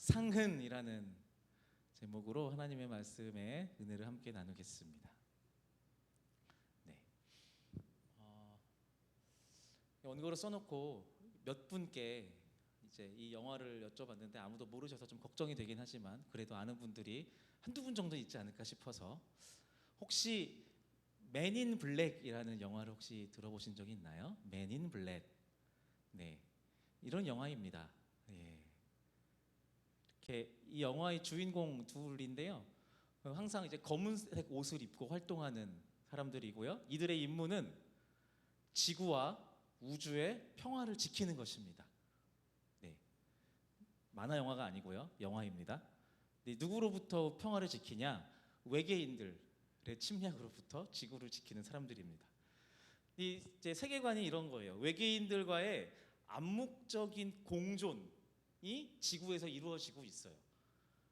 상흔이라는 제목으로 하나님의 말씀에 은혜를 함께 나누겠습니다. 네. 원고를 써놓고 몇 분께 이제 이 영화를 여쭤봤는데 아무도 모르셔서 좀 걱정이 되긴 하지만 그래도 아는 분들이 한두 분 정도 있지 않을까 싶어서, 혹시 맨 인 블랙이라는 영화를 혹시 들어보신 적이 있나요? 맨 인 블랙. 네, 이런 영화입니다. 예. 이렇게 이 영화의 주인공 둘인데요, 항상 이제 검은색 옷을 입고 활동하는 사람들이고요. 이들의 임무는 지구와 우주의 평화를 지키는 것입니다. 네, 만화 영화가 아니고요, 영화입니다. 네, 누구로부터 평화를 지키냐? 외계인들의 침략으로부터 지구를 지키는 사람들입니다. 이 이제 세계관이 이런 거예요. 외계인들과의 암묵적인 공존이 지구에서 이루어지고 있어요.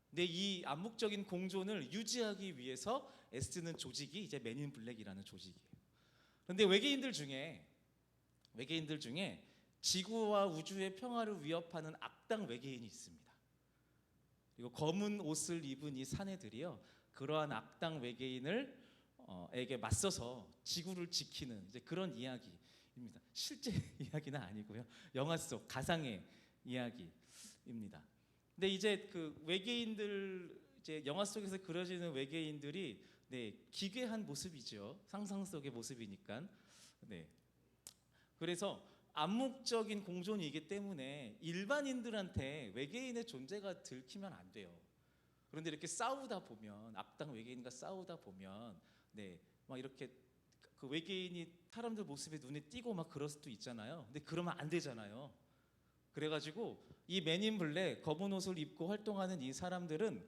근데 이 암묵적인 공존을 유지하기 위해서 애쓰는 조직이 이제 맨인 블랙이라는 조직이에요. 그런데 외계인들 중에 지구와 우주의 평화를 위협하는 악당 외계인이 있습니다. 그리고 검은 옷을 입은 이 사내들이요, 그러한 악당 외계인을 에게 맞서서 지구를 지키는 이제 그런 이야기입니다. 실제 이야기는 아니고요, 영화 속 가상의 이야기입니다. 근데 이제 그 외계인들, 이제 영화 속에서 그려지는 외계인들이 기괴한 모습이죠. 상상 속의 모습이니까. 네. 그래서 암묵적인 공존이기 때문에 일반인들한테 외계인의 존재가 들키면 안 돼요. 그런데 이렇게 싸우다 보면, 악당 외계인과 싸우다 보면 막 이렇게 그 외계인이 사람들 모습에 눈에 띄고 막 그럴 수도 있잖아요. 근데 그러면 안 되잖아요. 그래가지고 이 맨인 블랙, 검은 옷을 입고 활동하는 이 사람들은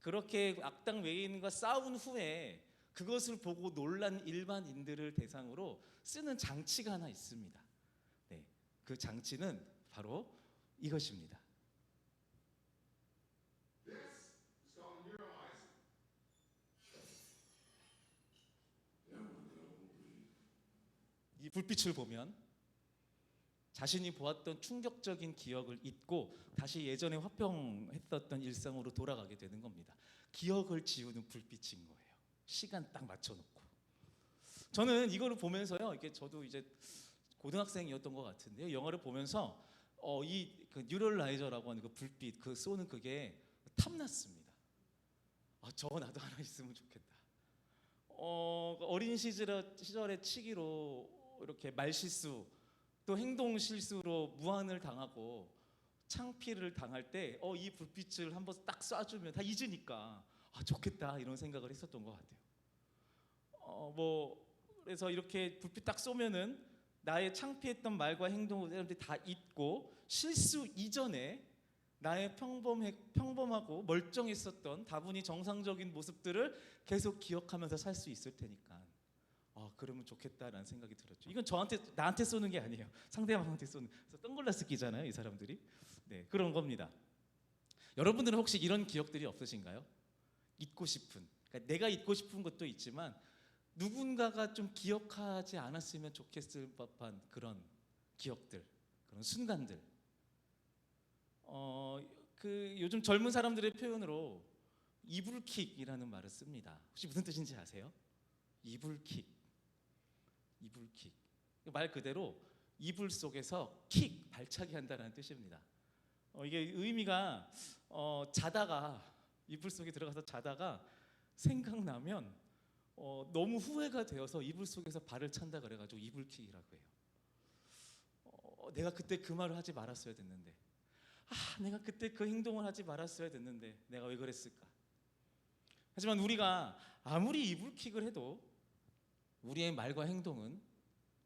그렇게 악당 외계인과 싸운 후에 그것을 보고 놀란 일반인들을 대상으로 쓰는 장치가 하나 있습니다. 네, 그 장치는 바로 이것입니다. 이 불빛을 보면 자신이 보았던 충격적인 기억을 잊고 다시 예전에 화평했었던 일상으로 돌아가게 되는 겁니다. 기억을 지우는 불빛인 거예요. 시간 딱 맞춰놓고. 저는 이거를 보면서요, 이게 저도 이제 고등학생이었던 것 같은데요, 영화를 보면서 그 뉴럴라이저라고 하는 그 불빛, 그 쏘는 그게 탐났습니다. 저거 나도 하나 있으면 좋겠다. 어린 시절의 치기로 이렇게 말실수, 또 행동 실수로 무한을 당하고 창피를 당할 때 이 불빛을 한번 딱 쏴주면 다 잊으니까 좋겠다, 이런 생각을 했었던 것 같아요. 그래서 이렇게 불빛 딱 쏘면은 나의 창피했던 말과 행동을 다 잊고 실수 이전에 나의 평범하고 멀쩡했었던 다분히 정상적인 모습들을 계속 기억하면서 살 수 있을 테니까 그러면 좋겠다라는 생각이 들었죠. 이건 나한테 쏘는 게 아니에요. 상대방한테 쏘는. 그래서 선글라스 끼잖아요, 이 사람들이. 네, 그런 겁니다. 여러분들은 혹시 이런 기억들이 없으신가요? 잊고 싶은. 그러니까 내가 잊고 싶은 것도 있지만 누군가가 좀 기억하지 않았으면 좋겠을 법한 그런 기억들, 그런 순간들. 그 요즘 젊은 사람들의 표현으로 이불킥이라는 말을 씁니다. 혹시 무슨 뜻인지 아세요? 이불킥. 말 그대로 이불 속에서 킥, 발차기 한다는 뜻입니다. 이게 의미가 자다가, 이불 속에 들어가서 자다가 생각나면 너무 후회가 되어서 이불 속에서 발을 찬다 그래가지고 이불킥이라고 해요. 내가 그때 그 말을 하지 말았어야 됐는데, 내가 그때 그 행동을 하지 말았어야 됐는데 내가 왜 그랬을까? 하지만 우리가 아무리 이불킥을 해도 우리의 말과 행동은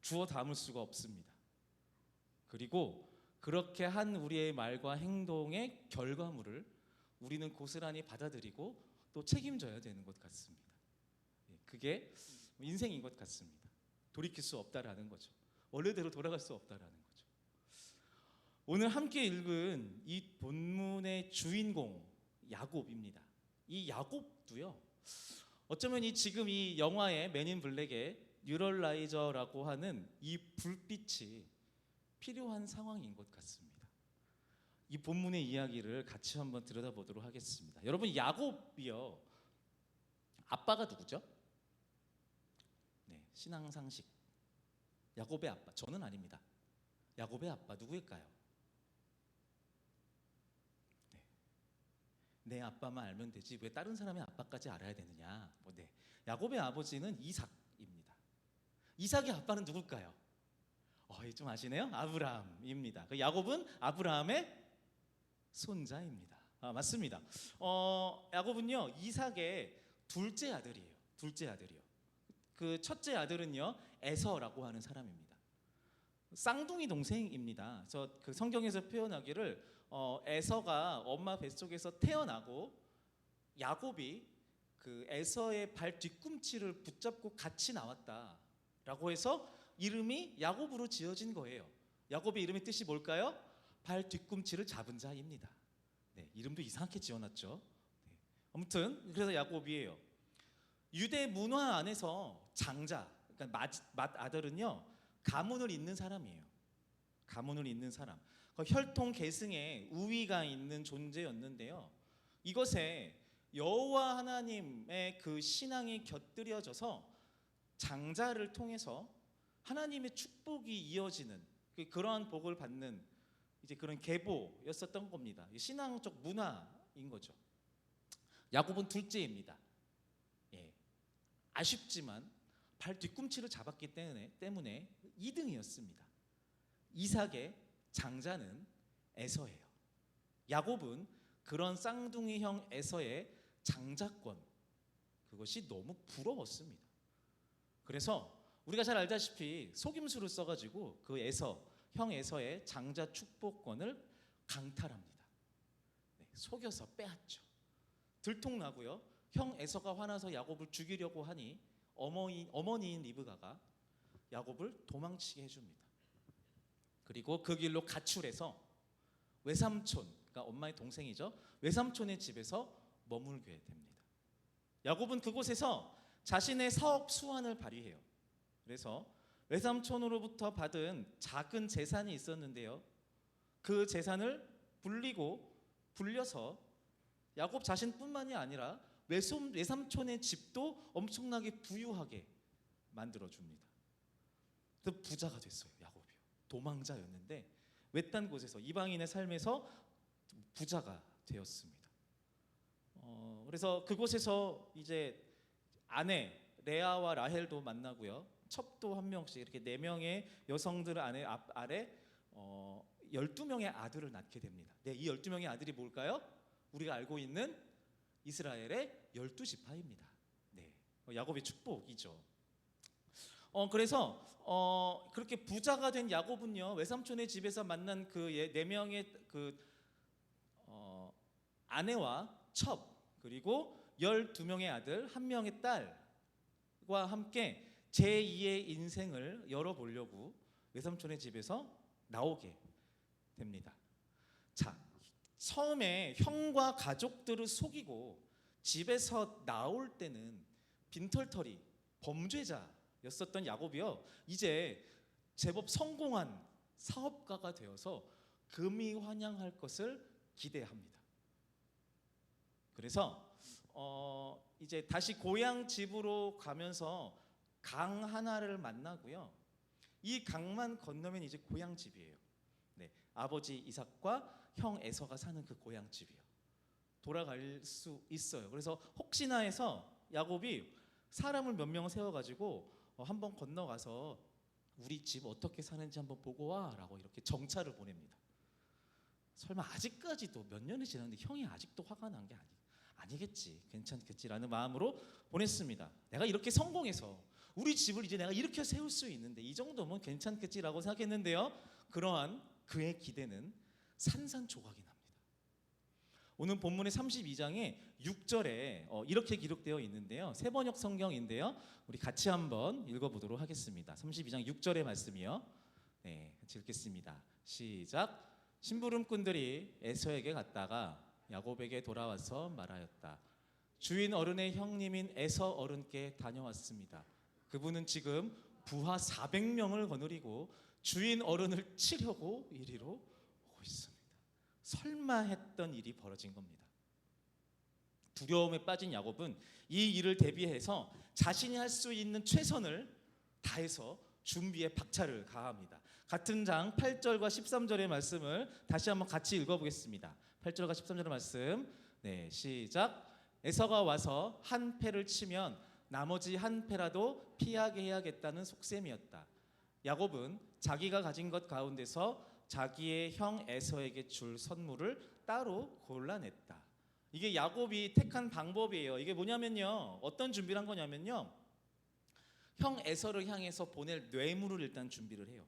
주워 담을 수가 없습니다. 그리고 그렇게 한 우리의 말과 행동의 결과물을 우리는 고스란히 받아들이고 또 책임져야 되는 것 같습니다. 그게 인생인 것 같습니다. 돌이킬 수 없다라는 거죠. 원래대로 돌아갈 수 없다라는 거죠. 오늘 함께 읽은 이 본문의 주인공 야곱입니다. 이 야곱도요, 어쩌면 지금 이 영화의 맨 인 블랙의 뉴럴라이저라고 하는 이 불빛이 필요한 상황인 것 같습니다. 이 본문의 이야기를 같이 한번 들여다보도록 하겠습니다. 여러분, 야곱이요, 아빠가 누구죠? 네, 신앙 상식. 야곱의 아빠, 저는 아닙니다. 야곱의 아빠 누구일까요? 네. 내 아빠만 알면 되지 왜 다른 사람의 아빠까지 알아야 되느냐? 네. 야곱의 아버지는 이삭입니다. 이삭의 아빠는 누굴까요? 좀 아시네요? 아브라함입니다. 그 야곱은 아브라함의 손자입니다. 맞습니다. 야곱은요, 이삭의 둘째 아들이에요. 둘째 아들이요. 그 첫째 아들은요, 에서라고 하는 사람입니다. 쌍둥이 동생입니다. 그 성경에서 표현하기를 에서가 엄마 뱃속에서 태어나고 야곱이 그 에서의 발 뒤꿈치를 붙잡고 같이 나왔다라고 해서 이름이 야곱으로 지어진 거예요. 야곱의 이름의 뜻이 뭘까요? 발 뒤꿈치를 잡은 자입니다. 네, 이름도 이상하게 지어놨죠. 네. 아무튼 그래서 야곱이에요. 유대 문화 안에서 장자, 그러니까 맏아들은요, 가문을 잇는 사람이에요. 가문을 잇는 사람. 혈통 계승에 우위가 있는 존재였는데요. 이것에 여호와 하나님의 그 신앙이 곁들여져서 장자를 통해서 하나님의 축복이 이어지는 그러한 복을 받는 이제 그런 계보였었던 겁니다. 신앙적 문화인 거죠. 야곱은 둘째입니다. 예. 아쉽지만 발 뒤꿈치를 잡았기 때문에 2등이었습니다. 이삭의 장자는 에서예요. 야곱은 그런 쌍둥이형 에서의 장자권, 그것이 너무 부러웠습니다. 그래서 우리가 잘 알다시피 속임수를 써가지고 그 형 에서의 장자 축복권을 강탈합니다. 네, 속여서 빼앗죠. 들통나고요. 형 에서가 화나서 야곱을 죽이려고 하니 어머니인 리브가가 야곱을 도망치게 해줍니다. 그리고 그 길로 가출해서 외삼촌, 그러니까 엄마의 동생이죠, 외삼촌의 집에서 머물게 됩니다. 야곱은 그곳에서 자신의 사업 수완을 발휘해요. 그래서 외삼촌으로부터 받은 작은 재산이 있었는데요, 그 재산을 불려서 야곱 자신뿐만이 아니라 외삼촌의 집도 엄청나게 부유하게 만들어줍니다. 그래서 부자가 됐어요. 야곱이요. 도망자였는데 외딴 곳에서 이방인의 삶에서 부자가 되었습니다. 그래서 그곳에서 이제 아내 레아와 라헬도 만나고요, 첩도 한 명씩 이렇게 4명의 여성들 아래 12명의 아들을 낳게 됩니다. 네, 이 12명의 아들이 뭘까요? 우리가 알고 있는 이스라엘의 12지파입니다. 네, 야곱의 축복이죠. 그래서 그렇게 부자가 된 야곱은요, 외삼촌의 집에서 만난 그 4명의 그 아내와 첩, 그리고 12명의 아들, 1명의 딸과 함께 제2의 인생을 열어보려고 외삼촌의 집에서 나오게 됩니다. 자, 처음에 형과 가족들을 속이고 집에서 나올 때는 빈털터리 범죄자였었던 야곱이요, 이제 제법 성공한 사업가가 되어서 금이 환영할 것을 기대합니다. 그래서 이제 다시 고향 집으로 가면서 강 하나를 만나고요, 이 강만 건너면 이제 고향 집이에요. 네, 아버지 이삭과 형 에서가 사는 그 고향 집이요. 돌아갈 수 있어요. 그래서 혹시나 해서 야곱이 사람을 몇 명 세워가지고 한번 건너가서 우리 집 어떻게 사는지 한번 보고 와라고 이렇게 정찰을 보냅니다. 설마 아직까지도 몇 년이 지났는데 형이 아직도 화가 난 게 아니겠지, 괜찮겠지라는 마음으로 보냈습니다. 내가 이렇게 성공해서 우리 집을 이제 내가 이렇게 세울 수 있는데 이 정도면 괜찮겠지라고 생각했는데요, 그러한 그의 기대는 산산조각이 납니다. 오늘 본문의 32장에 6절에 이렇게 기록되어 있는데요, 세번역 성경인데요, 우리 같이 한번 읽어보도록 하겠습니다. 32장 6절의 말씀이요. 네, 같이 읽겠습니다. 시작. 심부름꾼들이 에서에게 갔다가 야곱에게 돌아와서 말하였다. 주인 어른의 형님인 에서 어른께 다녀왔습니다. 그분은 지금 부하 400명을 거느리고 주인 어른을 치려고 이리로 오고 있습니다. 현마했던 일이 벌어진 겁니다. 두려움에 빠진 야곱은 이 일을 대비해서 자신이 할 수 있는 최선을 다해서 준비에 박차를 가합니다. 같은 장 8절과 13절의 말씀을 다시 한번 같이 읽어보겠습니다. 8절과 13절의 말씀, 네, 시작. 에서가 와서 한 패를 치면 나머지 한 패라도 피하게 해야겠다는 속셈이었다. 야곱은 자기가 가진 것 가운데서 자기의 형 에서에게 줄 선물을 따로 골라냈다. 이게 야곱이 택한 방법이에요. 이게 뭐냐면요, 어떤 준비를 한 거냐면요, 형 에서를 향해서 보낼 뇌물을 일단 준비를 해요.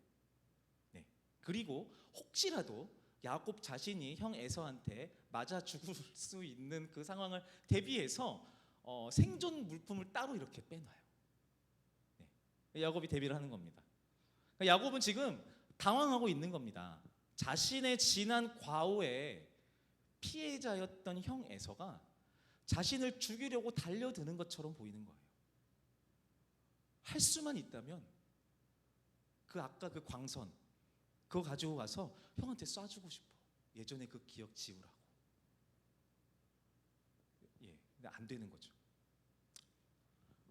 네. 그리고 혹시라도 야곱 자신이 형 에서한테 맞아 죽을 수 있는 그 상황을 대비해서 생존 물품을 따로 이렇게 빼놔요. 네. 야곱이 대비를 하는 겁니다. 야곱은 지금 당황하고 있는 겁니다. 자신의 지난 과오에 피해자였던 형 에서가 자신을 죽이려고 달려드는 것처럼 보이는 거예요. 할 수만 있다면 그 아까 그 광선 그거 가지고 가서 형한테 쏴주고 싶어. 예전에 그 기억 지우라고. 예, 근데 안 되는 거죠.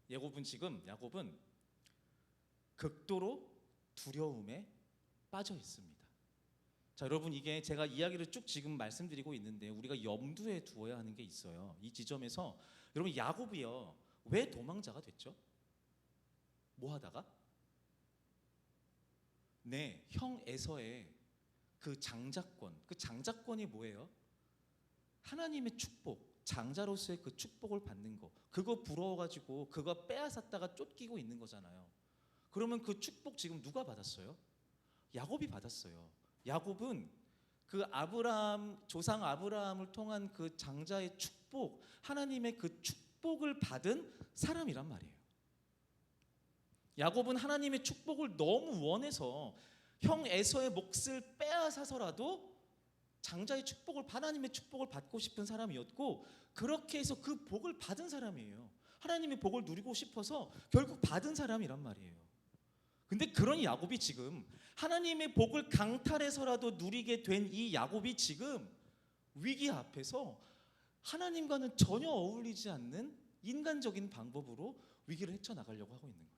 야곱은 극도로 두려움에 빠져 있습니다. 자, 여러분, 이게 제가 이야기를 쭉 지금 말씀드리고 있는데 우리가 염두에 두어야 하는 게 있어요. 이 지점에서 여러분, 야곱이요, 왜 도망자가 됐죠? 뭐 하다가? 네, 형 에서의 그 장자권이 뭐예요? 하나님의 축복, 장자로서의 그 축복을 받는 거, 그거 부러워가지고 그거 빼앗았다가 쫓기고 있는 거잖아요. 그러면 그 축복 지금 누가 받았어요? 야곱이 받았어요. 야곱은 그 조상 아브라함을 통한 그 장자의 축복, 하나님의 그 축복을 받은 사람이란 말이에요. 야곱은 하나님의 축복을 너무 원해서 형 에서의 몫을 빼앗아서라도 장자의 하나님의 축복을 받고 싶은 사람이었고, 그렇게 해서 그 복을 받은 사람이에요. 하나님의 복을 누리고 싶어서 결국 받은 사람이란 말이에요. 근데 그런 야곱이 지금 하나님의 복을 강탈해서라도 누리게 된 이 야곱이 지금 위기 앞에서 하나님과는 전혀 어울리지 않는 인간적인 방법으로 위기를 헤쳐나가려고 하고 있는 거예요.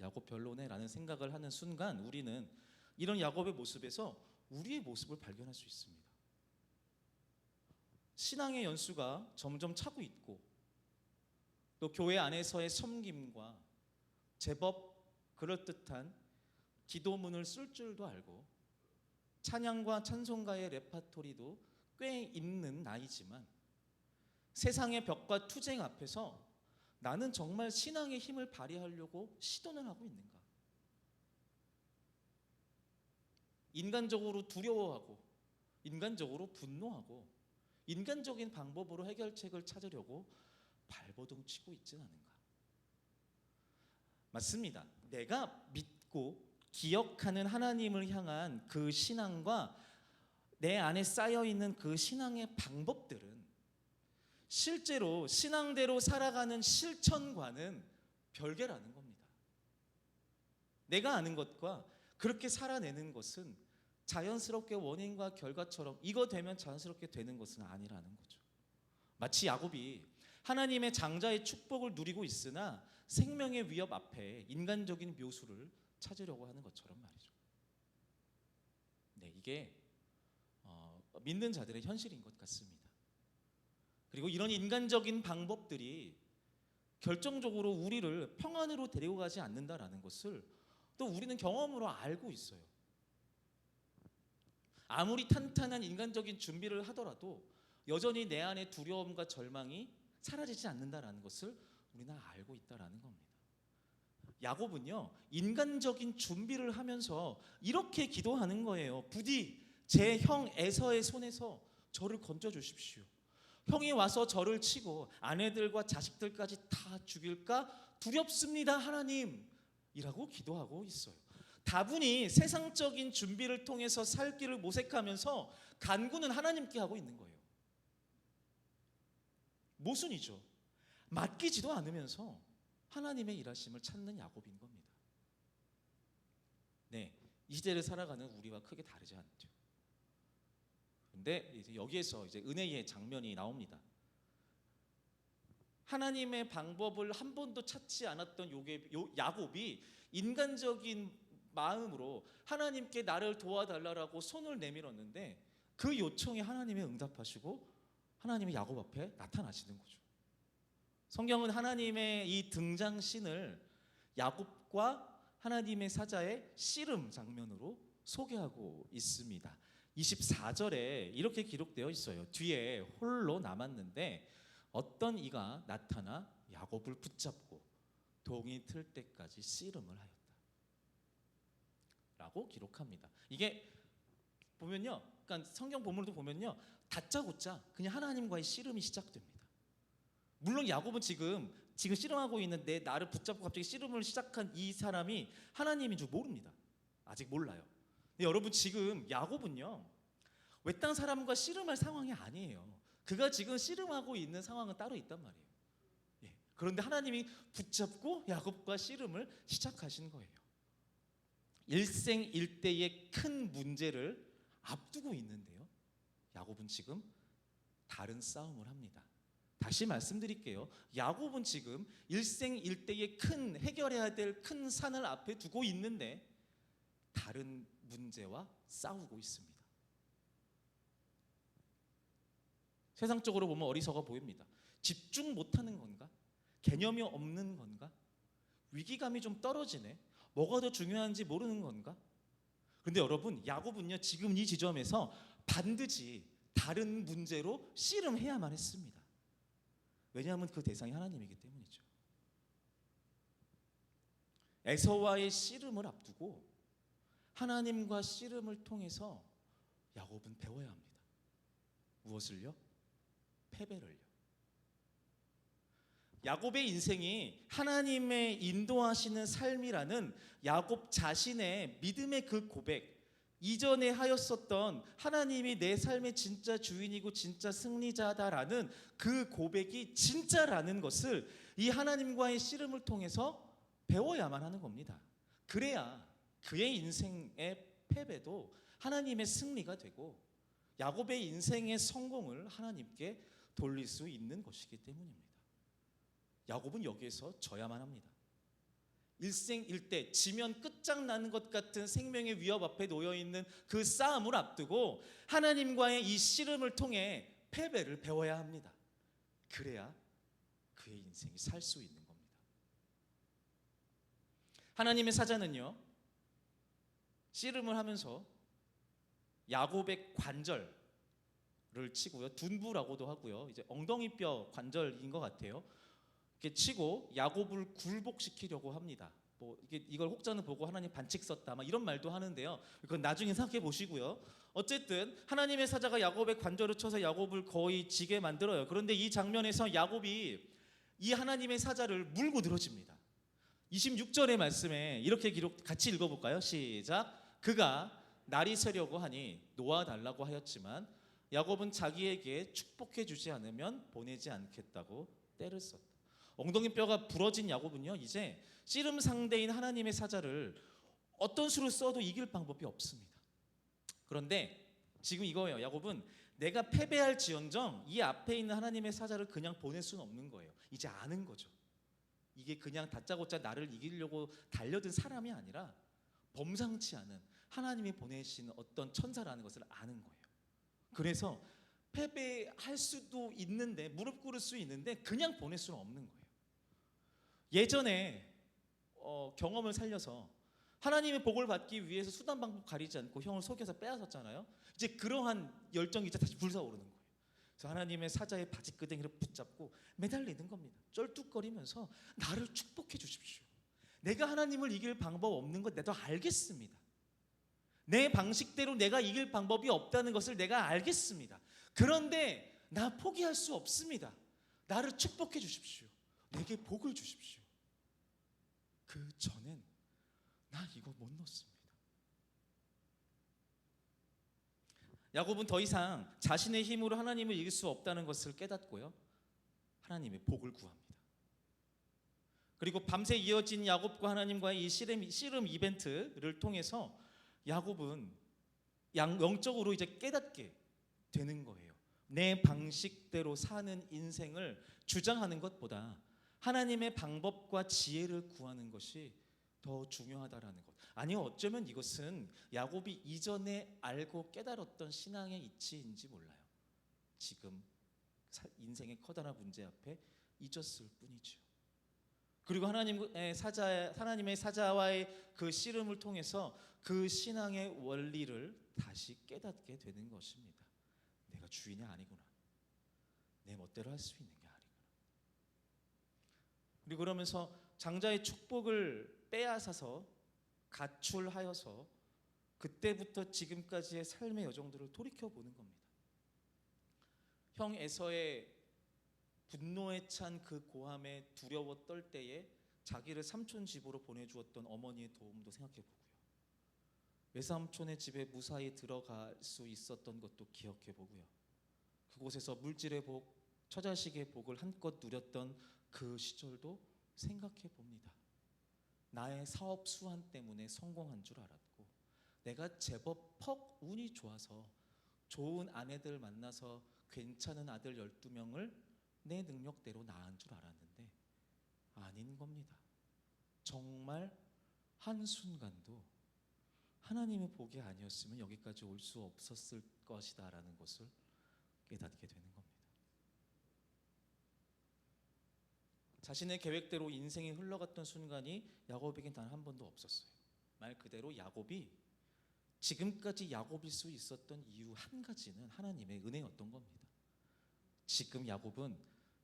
야곱 별로네 라는 생각을 하는 순간 우리는 이런 야곱의 모습에서 우리의 모습을 발견할 수 있습니다. 신앙의 연수가 점점 차고 있고, 또 교회 안에서의 섬김과 제법 그럴듯한 기도문을 쓸 줄도 알고 찬양과 찬송가의 레파토리도 꽤 있는 나이지만 세상의 벽과 투쟁 앞에서 나는 정말 신앙의 힘을 발휘하려고 시도는 하고 있는가? 인간적으로 두려워하고, 인간적으로 분노하고, 인간적인 방법으로 해결책을 찾으려고 발버둥 치고 있지는 않은가? 맞습니다. 내가 믿고 기억하는 하나님을 향한 그 신앙과 내 안에 쌓여있는 그 신앙의 방법들은 실제로 신앙대로 살아가는 실천과는 별개라는 겁니다. 내가 아는 것과 그렇게 살아내는 것은 자연스럽게 원인과 결과처럼 이거 되면 자연스럽게 되는 것은 아니라는 거죠. 마치 야곱이 하나님의 장자의 축복을 누리고 있으나 생명의 위협 앞에 인간적인 묘수를 찾으려고 하는 것처럼 말이죠. 네, 이게 믿는 자들의 현실인 것 같습니다. 그리고 이런 인간적인 방법들이 결정적으로 우리를 평안으로 데리고 가지 않는다라는 것을 또 우리는 경험으로 알고 있어요. 아무리 탄탄한 인간적인 준비를 하더라도 여전히 내 안의 두려움과 절망이 사라지지 않는다라는 것을 우리는 알고 있다라는 겁니다. 야곱은요, 인간적인 준비를 하면서 이렇게 기도하는 거예요. 부디 제 형 에서의 손에서 저를 건져 주십시오. 형이 와서 저를 치고 아내들과 자식들까지 다 죽일까 두렵습니다, 하나님, 이라고 기도하고 있어요. 다분히 세상적인 준비를 통해서 살 길을 모색하면서 간구는 하나님께 하고 있는 거예요. 모순이죠. 맡기지도 않으면서 하나님의 일하심을 찾는 야곱인 겁니다. 네, 이 시대를 살아가는 우리와 크게 다르지 않죠. 근데 이제 여기에서 이제 은혜의 장면이 나옵니다. 하나님의 방법을 한 번도 찾지 않았던 야곱이 인간적인 마음으로 하나님께 나를 도와달라고 손을 내밀었는데 그 요청에 하나님이 응답하시고 하나님이 야곱 앞에 나타나시는 거죠. 성경은 하나님의 이 등장신을 야곱과 하나님의 사자의 씨름 장면으로 소개하고 있습니다. 24절에 이렇게 기록되어 있어요. 뒤에 홀로 남았는데 어떤 이가 나타나 야곱을 붙잡고 동이 틀 때까지 씨름을 하였다 라고 기록합니다. 이게 보면요, 그러니까 성경 본문도 보면요, 다짜고짜 그냥 하나님과의 씨름이 시작됩니다. 물론 야곱은 지금 씨름하고 있는 나를 붙잡고 갑자기 씨름을 시작한 이 사람이 하나님인 줄 모릅니다. 아직 몰라요. 근데 여러분, 지금 야곱은요, 외딴 사람과 씨름할 상황이 아니에요. 그가 지금 씨름하고 있는 상황은 따로 있단 말이에요. 예. 그런데 하나님이 붙잡고 야곱과 씨름을 시작하신 거예요. 일생일대의 큰 문제를 앞두고 있는데요, 야곱은 지금 다른 싸움을 합니다. 다시 말씀드릴게요. 야곱은 지금 일생일대의 큰 해결해야 될 큰 산을 앞에 두고 있는데 다른 문제와 싸우고 있습니다. 세상적으로 보면 어리석어 보입니다. 집중 못하는 건가? 개념이 없는 건가? 위기감이 좀 떨어지네. 뭐가 더 중요한지 모르는 건가? 그런데 여러분, 야곱은요, 지금 이 지점에서 반드시 다른 문제로 씨름해야만 했습니다. 왜냐하면 그 대상이 하나님이기 때문이죠. 에서와의 씨름을 앞두고 하나님과 씨름을 통해서 야곱은 배워야 합니다. 무엇을요? 패배를요. 야곱의 인생이 하나님의 인도하시는 삶이라는 야곱 자신의 믿음의 그 고백, 이전에 하였었던 하나님이 내 삶의 진짜 주인이고 진짜 승리자다라는 그 고백이 진짜라는 것을 이 하나님과의 씨름을 통해서 배워야만 하는 겁니다. 그래야 그의 인생의 패배도 하나님의 승리가 되고 야곱의 인생의 성공을 하나님께 돌릴 수 있는 것이기 때문입니다. 야곱은 여기에서 져야만 합니다. 일생일대 지면 끝장나는 것 같은 생명의 위협 앞에 놓여있는 그 싸움을 앞두고 하나님과의 이 씨름을 통해 패배를 배워야 합니다. 그래야 그의 인생이 살 수 있는 겁니다. 하나님의 사자는요, 씨름을 하면서 야곱의 관절을 치고요, 둔부라고도 하고요, 이제 엉덩이뼈 관절인 것 같아요. 이렇게 치고 야곱을 굴복시키려고 합니다. 이걸 혹자는 보고 하나님 반칙 썼다 막 이런 말도 하는데요. 그건 나중에 생각해 보시고요. 어쨌든 하나님의 사자가 야곱의 관절을 쳐서 야곱을 거의 지게 만들어요. 그런데 이 장면에서 야곱이 이 하나님의 사자를 물고 늘어집니다. 26절의 말씀에 이렇게 같이 읽어볼까요? 시작. 그가 날이 새려고 하니 놓아달라고 하였지만 야곱은 자기에게 축복해 주지 않으면 보내지 않겠다고 때를 썼다. 엉덩이뼈가 부러진 야곱은요, 이제 씨름 상대인 하나님의 사자를 어떤 수로 써도 이길 방법이 없습니다. 그런데 지금 이거예요. 야곱은 내가 패배할지언정 이 앞에 있는 하나님의 사자를 그냥 보낼 수는 없는 거예요. 이제 아는 거죠. 이게 그냥 다짜고짜 나를 이기려고 달려든 사람이 아니라 범상치 않은 하나님이 보내신 어떤 천사라는 것을 아는 거예요. 그래서 패배할 수도 있는데, 무릎 꿇을 수 있는데 그냥 보낼 수는 없는 거예요. 예전에 경험을 살려서 하나님의 복을 받기 위해서 수단 방법 가리지 않고 형을 속여서 빼앗았잖아요. 이제 그러한 열정이 이제 다시 불사오르는 거예요. 그래서 하나님의 사자의 바지끄댕이를 붙잡고 매달리는 겁니다. 쩔뚝거리면서 나를 축복해 주십시오. 내가 하나님을 이길 방법 없는 것 내가 알겠습니다. 내 방식대로 내가 이길 방법이 없다는 것을 내가 알겠습니다. 그런데 나 포기할 수 없습니다. 나를 축복해 주십시오. 내게 복을 주십시오. 그 전엔 나 이거 못 넣습니다. 야곱은 더 이상 자신의 힘으로 하나님을 이길 수 없다는 것을 깨닫고요, 하나님의 복을 구합니다. 그리고 밤새 이어진 야곱과 하나님과의 이 씨름 이벤트를 통해서 야곱은 영적으로 이제 깨닫게 되는 거예요. 내 방식대로 사는 인생을 주장하는 것보다 하나님의 방법과 지혜를 구하는 것이 더 중요하다라는 것. 아니 어쩌면 이것은 야곱이 이전에 알고 깨달았던 신앙의 이치인지 몰라요. 지금 인생의 커다란 문제 앞에 잊었을 뿐이죠. 그리고 하나님의 사자와의 그 씨름을 통해서 그 신앙의 원리를 다시 깨닫게 되는 것입니다. 내가 주인이 아니구나. 내 멋대로 할 수 있는 게 아니구나. 그리고 그러면서 장자의 축복을 빼앗아서 가출하여서 그때부터 지금까지의 삶의 여정들을 돌이켜보는 겁니다. 형 에서의 분노에 찬 그 고함에 두려워 떨 때에 자기를 삼촌 집으로 보내주었던 어머니의 도움도 생각해보고요. 외삼촌의 집에 무사히 들어갈 수 있었던 것도 기억해보고요. 그곳에서 물질의 복, 처자식의 복을 한껏 누렸던 그 시절도 생각해봅니다. 나의 사업 수완 때문에 성공한 줄 알았고, 내가 제법 퍽 운이 좋아서 좋은 아내들 만나서 괜찮은 아들 12명을 내 능력대로 낳은 줄 알았는데 아닌 겁니다. 정말 한순간도 하나님의 복이 아니었으면 여기까지 올 수 없었을 것이다라는 것을 깨닫게 되는 겁니다. 자신의 계획대로 인생이 흘러갔던 순간이 야곱에겐 단 한 번도 없었어요. 말 그대로 야곱이 지금까지 야곱일 수 있었던 이유 한 가지는 하나님의 은혜였던 겁니다. 지금 야곱은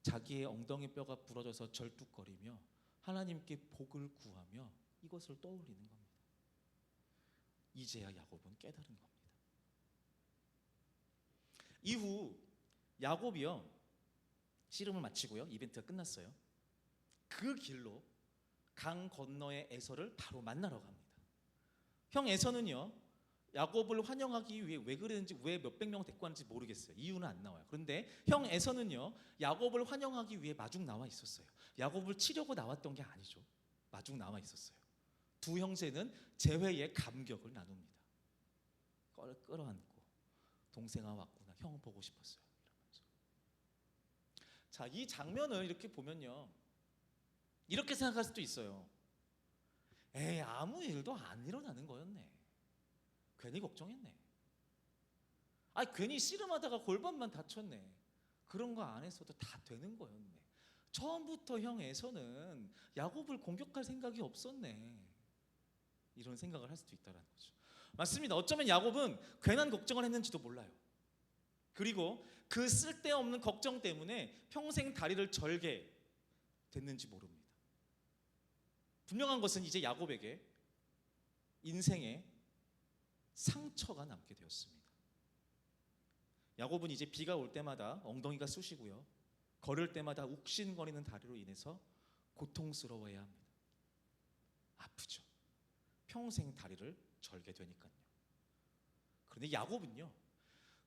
자기의 엉덩이 뼈가 부러져서 절뚝거리며 하나님께 복을 구하며 이것을 떠올리는 겁니다. 이제야 야곱은 깨달은 겁니다. 이후 야곱이요, 씨름을 마치고요, 이벤트가 끝났어요. 그 길로 강 건너의 에서를 바로 만나러 갑니다. 형 에서는요, 야곱을 환영하기 위해 왜 그랬는지, 왜 몇백 명 데리고 왔는지 모르겠어요. 이유는 안 나와요. 그런데 형 에서는요, 야곱을 환영하기 위해 마중 나와 있었어요. 야곱을 치려고 나왔던 게 아니죠. 마중 나와 있었어요. 두 형제는 재회의 감격을 나눕니다. 끌어안고 동생아 왔구나, 형 보고 싶었어요 이러면서. 자, 이 장면을 이렇게 보면요, 이렇게 생각할 수도 있어요. 에이, 아무 일도 안 일어나는 거였네. 괜히 걱정했네. 괜히 씨름하다가 골반만 다쳤네. 그런 거 안 했어도 다 되는 거였네. 처음부터 형 에서는 야곱을 공격할 생각이 없었네. 이런 생각을 할 수도 있다는 거죠. 맞습니다. 어쩌면 야곱은 괜한 걱정을 했는지도 몰라요. 그리고 그 쓸데없는 걱정 때문에 평생 다리를 절게 됐는지 모릅니다. 분명한 것은 이제 야곱에게 인생에 상처가 남게 되었습니다. 야곱은 이제 비가 올 때마다 엉덩이가 쑤시고요, 걸을 때마다 욱신거리는 다리로 인해서 고통스러워해야 합니다. 아프죠. 평생 다리를 절게 되니까요. 그런데 야곱은요,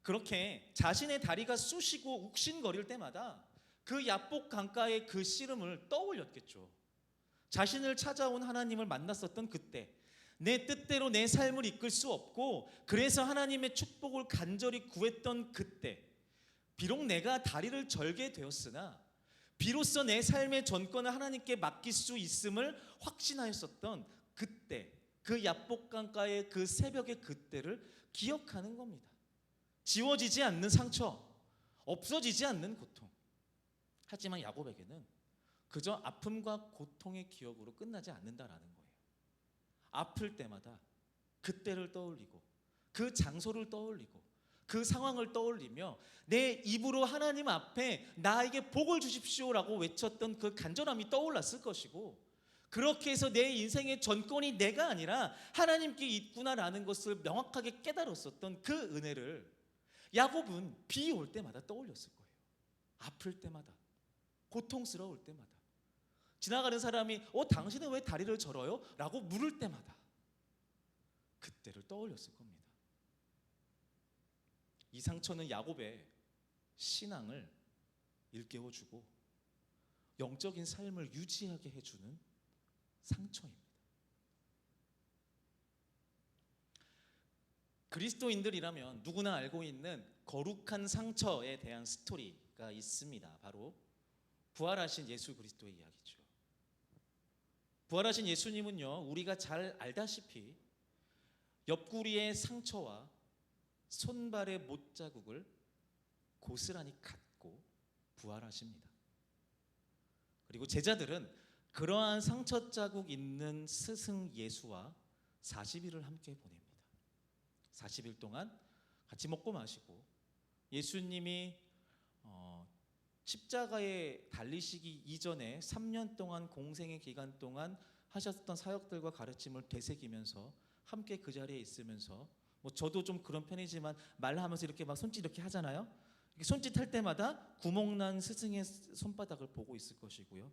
그렇게 자신의 다리가 쑤시고 욱신거릴 때마다 그 야복 강가의 그 씨름을 떠올렸겠죠. 자신을 찾아온 하나님을 만났었던 그때, 내 뜻대로 내 삶을 이끌 수 없고 그래서 하나님의 축복을 간절히 구했던 그때, 비록 내가 다리를 절게 되었으나 비로소 내 삶의 전권을 하나님께 맡길 수 있음을 확신하였었던 그때, 그 야복강가의 그 새벽의 그때를 기억하는 겁니다. 지워지지 않는 상처, 없어지지 않는 고통. 하지만 야곱에게는 그저 아픔과 고통의 기억으로 끝나지 않는다라는 거예요. 아플 때마다 그때를 떠올리고 그 장소를 떠올리고 그 상황을 떠올리며 내 입으로 하나님 앞에 나에게 복을 주십시오라고 외쳤던 그 간절함이 떠올랐을 것이고, 그렇게 해서 내 인생의 전권이 내가 아니라 하나님께 있구나라는 것을 명확하게 깨달았었던 그 은혜를 야곱은 비 올 때마다 떠올렸을 거예요. 아플 때마다, 고통스러울 때마다, 지나가는 사람이 당신은 왜 다리를 절어요? 라고 물을 때마다 그때를 떠올렸을 겁니다. 이 상처는 야곱의 신앙을 일깨워주고 영적인 삶을 유지하게 해주는 상처입니다. 그리스도인들이라면 누구나 알고 있는 거룩한 상처에 대한 스토리가 있습니다. 바로 부활하신 예수 그리스도의 이야기죠. 부활하신 예수님은요, 우리가 잘 알다시피 옆구리의 상처와 손발의 못자국을 고스란히 갖고 부활하십니다. 그리고 제자들은 그러한 상처 자국 있는 스승 예수와 40일을 함께 보냅니다. 40일 동안 같이 먹고 마시고 예수님이 십자가에 달리시기 이전에 3년 동안 공생의 기간 동안 하셨던 사역들과 가르침을 되새기면서 함께 그 자리에 있으면서 저도 좀 그런 편이지만 말하면서 이렇게 막 손짓 이렇게 하잖아요. 손짓 할 때마다 구멍난 스승의 손바닥을 보고 있을 것이고요.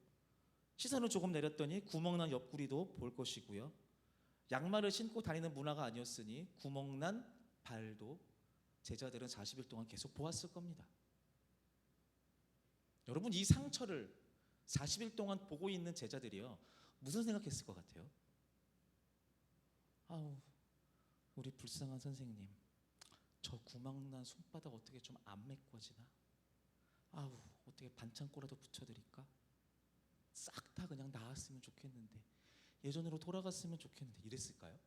시선을 조금 내렸더니 구멍난 옆구리도 볼 것이고요. 양말을 신고 다니는 문화가 아니었으니 구멍난 발도 제자들은 40일 동안 계속 보았을 겁니다. 여러분, 이 상처를 40일 동안 보고 있는 제자들이요, 무슨 생각했을 것 같아요? 아우, 우리 불쌍한 선생님, 저 구멍난 손바닥 어떻게 좀 안 메꿔지나? 아우, 어떻게 반창고라도 붙여드릴까? 싹 다 그냥 나았으면 좋겠는데, 예전으로 돌아갔으면 좋겠는데, 이랬을까요?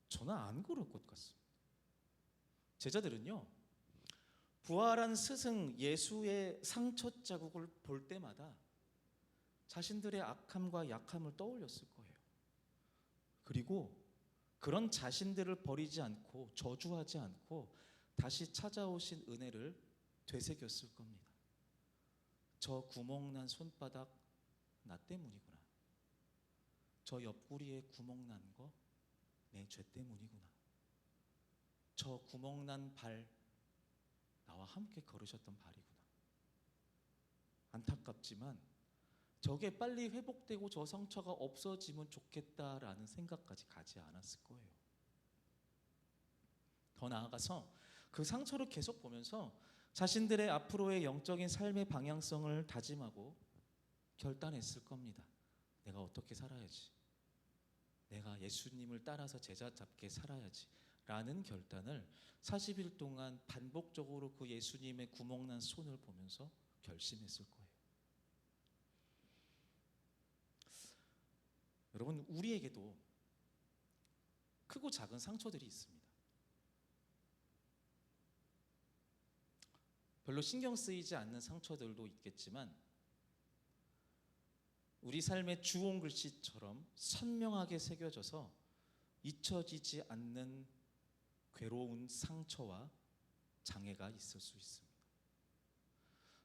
저는 안 그럴 것 같습니다. 제자들은요, 부활한 스승 예수의 상처 자국을 볼 때마다 자신들의 악함과 약함을 떠올렸을 거예요. 그리고 그런 자신들을 버리지 않고 저주하지 않고 다시 찾아오신 은혜를 되새겼을 겁니다. 저 구멍난 손바닥 나 때문이구나. 저 옆구리에 구멍난 거 내 죄 때문이구나. 저 구멍난 발 나와 함께 걸으셨던 발이구나. 안타깝지만 저게 빨리 회복되고 저 상처가 없어지면 좋겠다라는 생각까지 가지 않았을 거예요. 더 나아가서 그 상처를 계속 보면서 자신들의 앞으로의 영적인 삶의 방향성을 다짐하고 결단했을 겁니다. 내가 어떻게 살아야지, 내가 예수님을 따라서 제자답게 살아야지 라는 결단을 40일 동안 반복적으로 그 예수님의 구멍난 손을 보면서 결심했을 거예요. 여러분, 우리에게도 크고 작은 상처들이 있습니다. 별로 신경 쓰이지 않는 상처들도 있겠지만 우리 삶의 주홍 글씨처럼 선명하게 새겨져서 잊혀지지 않는 괴로운 상처와 장애가 있을 수 있습니다.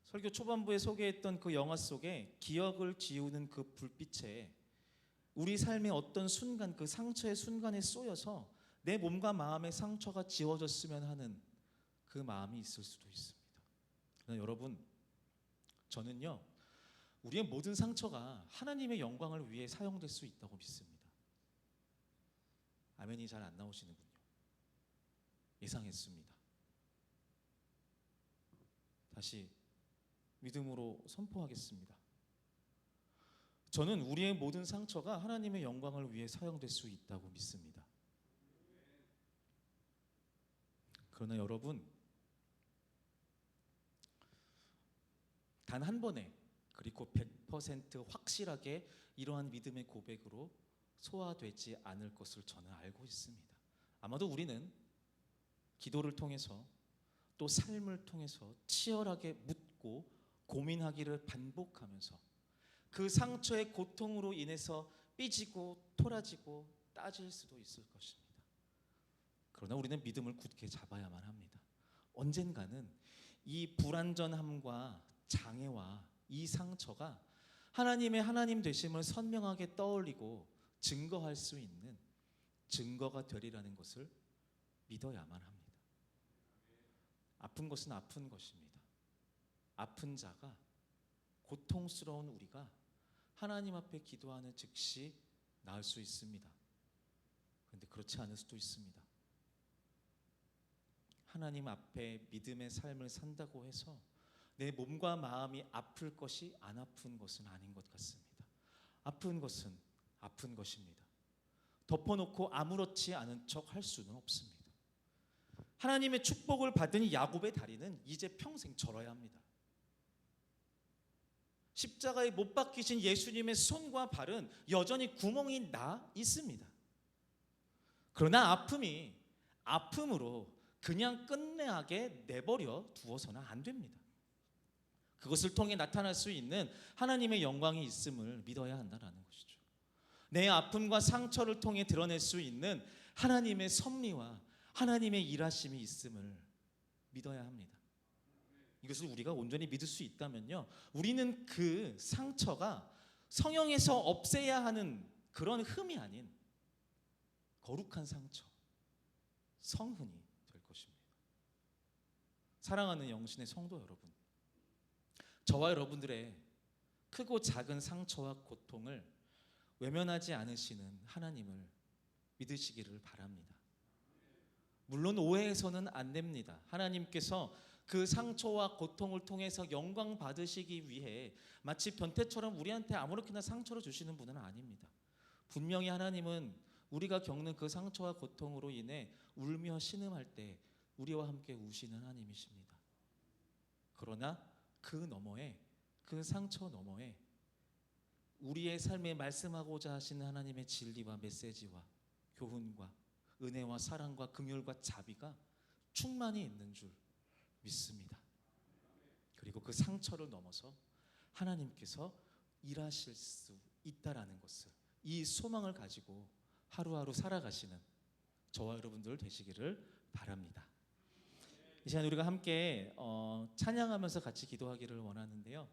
설교 초반부에 소개했던 그 영화 속에 기억을 지우는 그 불빛에 우리 삶의 어떤 순간, 그 상처의 순간에 쏘여서 내 몸과 마음의 상처가 지워졌으면 하는 그 마음이 있을 수도 있습니다. 그러나 여러분, 저는요, 우리의 모든 상처가 하나님의 영광을 위해 사용될 수 있다고 믿습니다. 아멘이 잘 안 나오시는군요. 예상했습니다. 다시 믿음으로 선포하겠습니다. 저는 우리의 모든 상처가 하나님의 영광을 위해 사용될 수 있다고 믿습니다. 그러나 여러분, 단 한 번에 그리고 100% 확실하게 이러한 믿음의 고백으로 소화되지 않을 것을 저는 알고 있습니다. 아마도 우리는 기도를 통해서 또 삶을 통해서 치열하게 묻고 고민하기를 반복하면서 그 상처의 고통으로 인해서 삐지고 토라지고 따질 수도 있을 것입니다. 그러나 우리는 믿음을 굳게 잡아야만 합니다. 언젠가는 이 불완전함과 장애와 이 상처가 하나님의 하나님 되심을 선명하게 떠올리고 증거할 수 있는 증거가 되리라는 것을 믿어야만 합니다. 아픈 것은 아픈 것입니다. 아픈 자가, 고통스러운 우리가 하나님 앞에 기도하는 즉시 나을 수 있습니다. 그런데 그렇지 않을 수도 있습니다. 하나님 앞에 믿음의 삶을 산다고 해서 내 몸과 마음이 아플 것이 안 아픈 것은 아닌 것 같습니다. 아픈 것은 아픈 것입니다. 덮어놓고 아무렇지 않은 척 할 수는 없습니다. 하나님의 축복을 받은 야곱의 다리는 이제 평생 절어야 합니다. 십자가에 못 박히신 예수님의 손과 발은 여전히 구멍이 나 있습니다. 그러나 아픔이 아픔으로 그냥 끝내하게 내버려 두어서는 안 됩니다. 그것을 통해 나타날 수 있는 하나님의 영광이 있음을 믿어야 한다는 것이죠. 내 아픔과 상처를 통해 드러낼 수 있는 하나님의 섭리와 하나님의 일하심이 있음을 믿어야 합니다. 이것을 우리가 온전히 믿을 수 있다면요, 우리는 그 상처가 성형에서 없애야 하는 그런 흠이 아닌 거룩한 상처, 성흔이 될 것입니다. 사랑하는 영신의 성도 여러분, 저와 여러분들의 크고 작은 상처와 고통을 외면하지 않으시는 하나님을 믿으시기를 바랍니다. 물론 오해해서는 안 됩니다. 하나님께서 그 상처와 고통을 통해서 영광 받으시기 위해 마치 변태처럼 우리한테 아무렇게나 상처를 주시는 분은 아닙니다. 분명히 하나님은 우리가 겪는 그 상처와 고통으로 인해 울며 신음할 때 우리와 함께 우시는 하나님이십니다. 그러나 그 너머에, 그 상처 너머에 우리의 삶에 말씀하고자 하시는 하나님의 진리와 메시지와 교훈과 은혜와 사랑과 긍휼과 자비가 충만히 있는 줄 믿습니다. 그리고 그 상처를 넘어서 하나님께서 일하실 수 있다라는 것을, 이 소망을 가지고 하루하루 살아가시는 저와 여러분들 되시기를 바랍니다. 이 시간 우리가 함께 찬양하면서 같이 기도하기를 원하는데요.